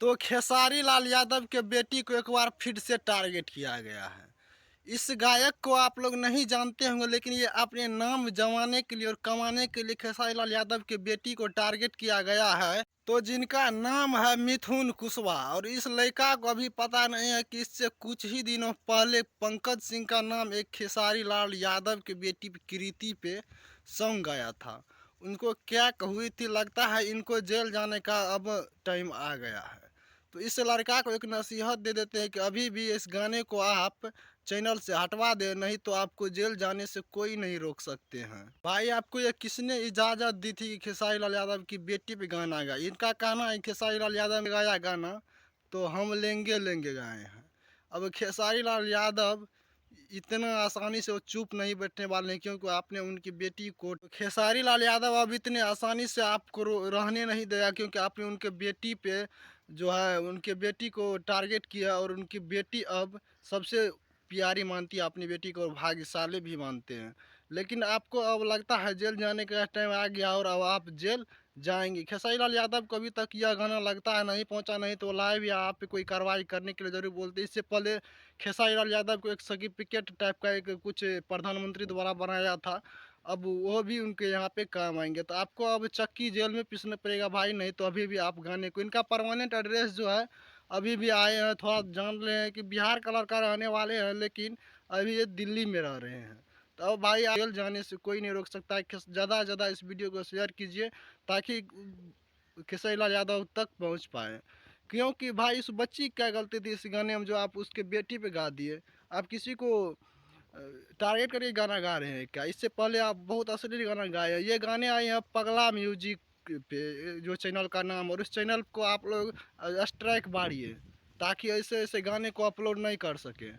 तो खेसारी लाल यादव के बेटी को एक बार फिर से टारगेट किया गया है। इस गायक को आप लोग नहीं जानते होंगे, लेकिन ये अपने नाम जमाने के लिए और कमाने के लिए खेसारी लाल यादव के बेटी को टारगेट किया गया है। तो जिनका नाम है मिथुन कुशवाहा, और इस लड़का को अभी पता नहीं है कि इससे कुछ ही दिनों पहले पंकज सिंह का नाम एक खेसारी लाल यादव की बेटी कृति पे सॉन्ग गाया था। उनको क्या हुई थी, लगता है इनको जेल जाने का अब टाइम आ गया है। तो इस लड़का को एक नसीहत दे देते हैं कि अभी भी इस गाने को आप चैनल से हटवा दे, नहीं तो आपको जेल जाने से कोई नहीं रोक सकते हैं। भाई, आपको ये किसने इजाज़त दी थी कि खेसारी लाल यादव की बेटी पे गाना गाए? इनका कहना है खेसारी लाल यादव ने गाया गाना तो हम लेंगे लेंगे गाए हैं। अब खेसारी लाल यादव इतना आसानी से वो चुप नहीं बैठने वाले हैं, क्योंकि आपने उनकी बेटी को, खेसारी लाल यादव अब इतने आसानी से आपको रहने नहीं देगा, क्योंकि आपने उनके बेटी पे जो है उनके बेटी को टारगेट किया, और उनकी बेटी अब सबसे प्यारी मानती है अपनी बेटी को, और भाग्यशाली भी मानते हैं। लेकिन आपको अब लगता है जेल जाने का टाइम आ गया, और अब आप जेल जाएंगे। खेसारी लाल यादव को अभी तक यह गाना लगता है नहीं पहुंचा, नहीं तो लाइव या आप पे कोई कार्रवाई करने के लिए जरूर बोलते। इससे पहले खेसारी लाल यादव को एक सर्टिफिकेट टाइप का एक कुछ प्रधानमंत्री द्वारा बनाया था, अब वो भी उनके यहाँ पे काम आएंगे। तो आपको अब चक्की जेल में पीसना पड़ेगा भाई, नहीं तो अभी भी आप गाने को, इनका परमानेंट एड्रेस जो है अभी भी आए हैं, थोड़ा जान रहे हैं कि बिहार का लड़का रहने वाले हैं, लेकिन अभी ये दिल्ली में रह रहे हैं। तो अब भाई, जेल जाने से कोई नहीं रोक सकता है। ज़्यादा से ज़्यादा इस वीडियो को शेयर कीजिए, ताकि खेसारी लाल यादव तक पहुंच पाए। क्योंकि भाई, उस बच्ची की क्या गलती थी इस गाने में जो आप उसके बेटी पे गा दिए? आप किसी को टारगेट करके गाना गा रहे हैं क्या? इससे पहले आप बहुत अश्लील गाना गाए हैं। ये गाने आए हैं पगला म्यूजिक पे, जो चैनल का नाम, और इस चैनल को आप लोग स्ट्राइक मारिए, ताकि ऐसे ऐसे गाने को अपलोड नहीं कर सके।